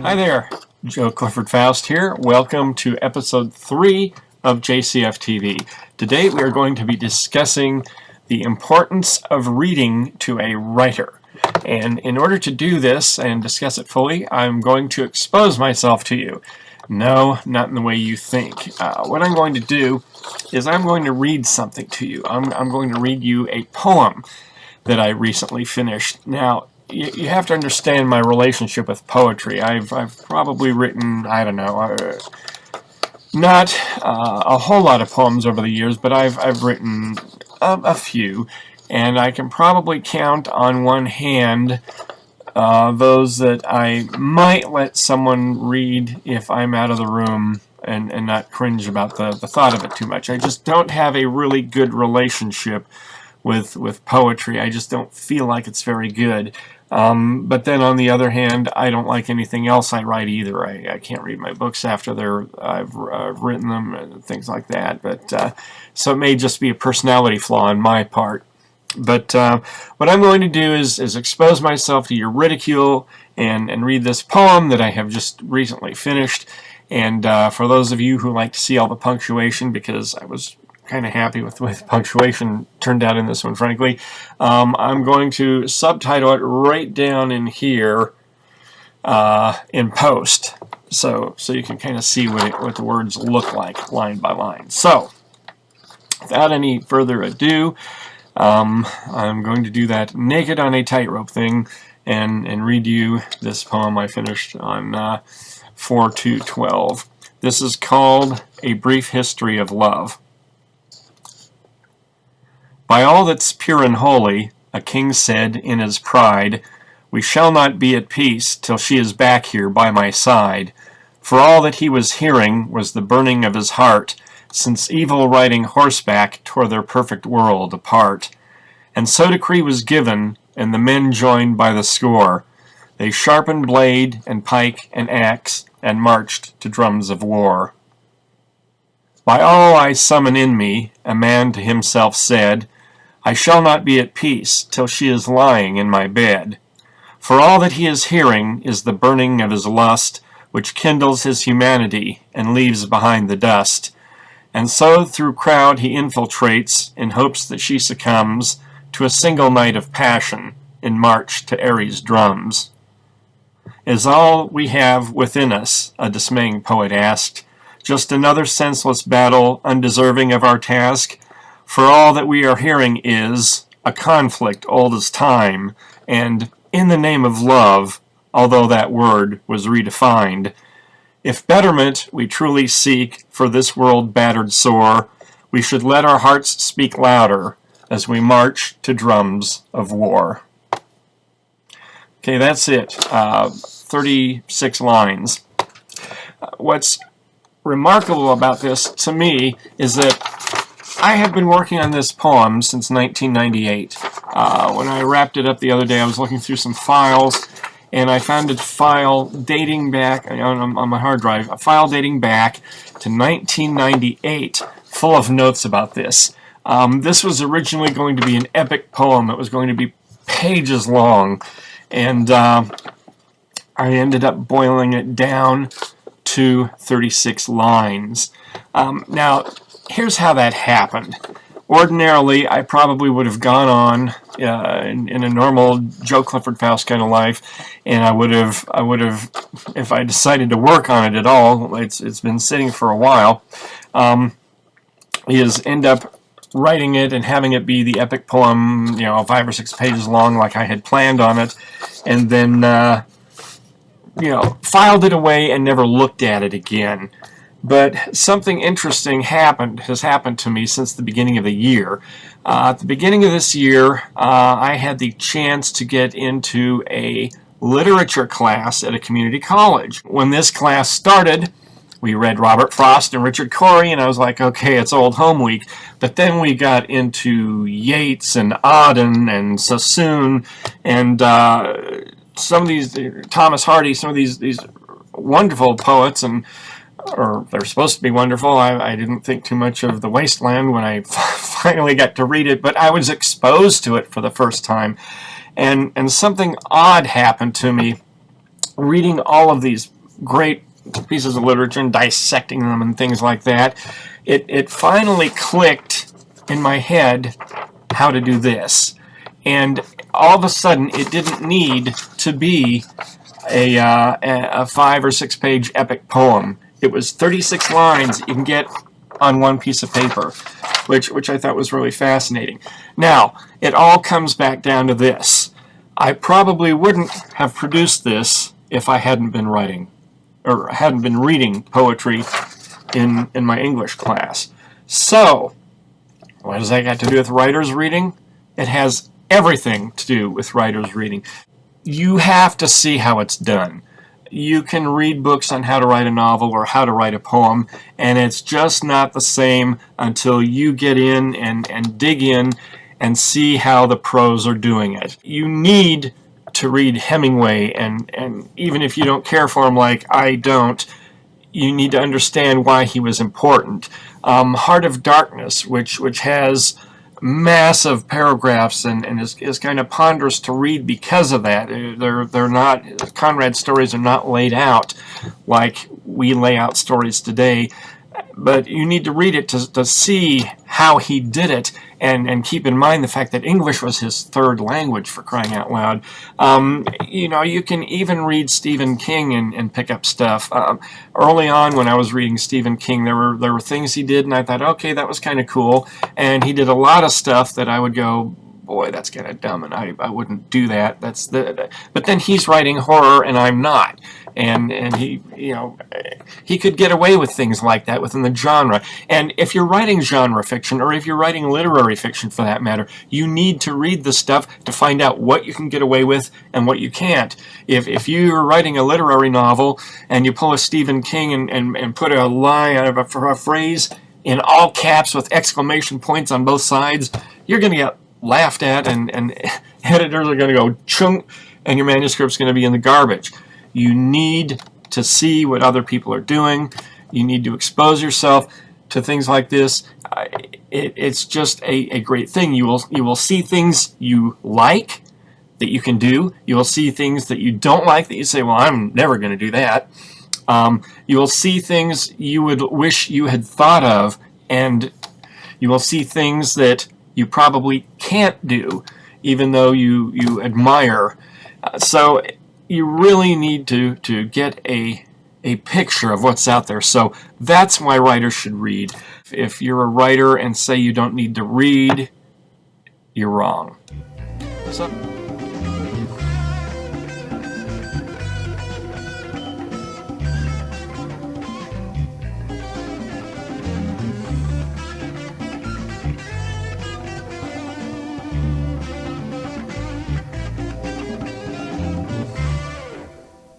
Hi there, Joe Clifford Faust here. Welcome to episode 3 of JCF TV. Today we are going to be discussing the importance of reading to a writer. And in order to do this and discuss it fully, I'm going to expose myself to you. No, not in the way you think. What I'm going to do is I'm going to read something to you. I'm going to read you a poem that I recently finished. Now, you have to understand my relationship with poetry. I've probably written, I don't know, not a whole lot of poems over the years, but I've written a few, and I can probably count on one hand those that I might let someone read if I'm out of the room and not cringe about the thought of it too much. I just don't have a really good relationship with poetry. I just don't feel like it's very good. But then on the other hand, I don't like anything else I write either. I can't read my books after I've written them and things like that. But so it may just be a personality flaw on my part. But what I'm going to do is expose myself to your ridicule and read this poem that I have just recently finished. And for those of you who like to see all the punctuation, because I was kind of happy with the way the punctuation turned out in this one, frankly, I'm going to subtitle it right down in here in post, so you can kind of see what the words look like line by line. So, without any further ado, I'm going to do that naked on a tightrope thing and read you this poem I finished on 4/2/12. This is called A Brief History of Love. By all that's pure and holy, a king said in his pride, we shall not be at peace till she is back here by my side. For all that he was hearing was the burning of his heart, since evil riding horseback tore their perfect world apart. And so decree was given, and the men joined by the score. They sharpened blade and pike and axe, and marched to drums of war. By all I summon in me, a man to himself said, I shall not be at peace till she is lying in my bed. For all that he is hearing is the burning of his lust, which kindles his humanity and leaves behind the dust. And so through crowd he infiltrates in hopes that she succumbs to a single night of passion in march to Ares' drums. Is all we have within us, a dismaying poet asked, just another senseless battle undeserving of our task? For all that we are hearing is a conflict old as time, and in the name of love, although that word was redefined. If betterment we truly seek for this world battered sore, we should let our hearts speak louder as we march to drums of war. Okay, that's it. 36 lines. What's remarkable about this to me is that I have been working on this poem since 1998. When I wrapped it up the other day, I was looking through some files, and I found a file dating back on my hard drive, a file dating back to 1998, full of notes about this. This was originally going to be an epic poem. It was going to be pages long, and I ended up boiling it down to 36 lines. Now, here's how that happened. Ordinarily, I probably would have gone on in a normal Joe Clifford Faust kind of life, and I would have, if I decided to work on it at all, it's been sitting for a while, is end up writing it and having it be the epic poem, 5 or 6 pages long, like I had planned on it, and then, filed it away and never looked at it again. But something interesting has happened to me since the beginning of the year. At the beginning of this year, I had the chance to get into a literature class at a community college. When this class started, we read Robert Frost and Richard Cory, and I was like, okay, it's Old Home Week. But then we got into Yeats and Auden and Sassoon and some of these, Thomas Hardy, some of these wonderful poets, or they're supposed to be wonderful. I didn't think too much of The Wasteland when I finally got to read it, but I was exposed to it for the first time. And something odd happened to me reading all of these great pieces of literature and dissecting them and things like that, it finally clicked in my head how to do this. And all of a sudden, it didn't need to be a 5 or 6 page epic poem. It was 36 lines you can get on one piece of paper, which I thought was really fascinating. Now, it all comes back down to this. I probably wouldn't have produced this if I hadn't been writing or hadn't been reading poetry in my English class. So, what does that got to do with writer's reading? It has everything to do with writer's reading. You have to see how it's done. You can read books on how to write a novel or how to write a poem, and it's just not the same until you get in and dig in and see how the pros are doing it. You need to read Hemingway, and even if you don't care for him like I don't, you need to understand why he was important. Heart of Darkness, which has massive paragraphs and is kind of ponderous to read because of that. They're not, Conrad's stories are not laid out like we lay out stories today, but you need to read it to see how he did it, and keep in mind the fact that English was his third language, for crying out loud. You know, you can even read Stephen King and pick up stuff. Early on when I was reading Stephen King, there were things he did, and I thought, okay, that was kind of cool. And he did a lot of stuff that I would go, boy, that's kind of dumb, and I wouldn't do that. But then he's writing horror, and I'm not. And he, you know, he could get away with things like that within the genre. And if you're writing genre fiction, or if you're writing literary fiction for that matter, you need to read the stuff to find out what you can get away with and what you can't. If you're writing a literary novel and you pull a Stephen King and put a line out of a phrase in all caps with exclamation points on both sides, you're going to get laughed at, and editors are going to go chunk, and your manuscript's going to be in the garbage. You need to see what other people are doing. You need to expose yourself to things like this. It's just a great thing. You will see things you like that you can do. You will see things that you don't like that you say, well, I'm never going to do that. You will see things you would wish you had thought of, and you will see things that you probably can't do, even though you admire. So you really need to get a picture of what's out there. So that's why writers should read. If you're a writer and say you don't need to read, you're wrong. So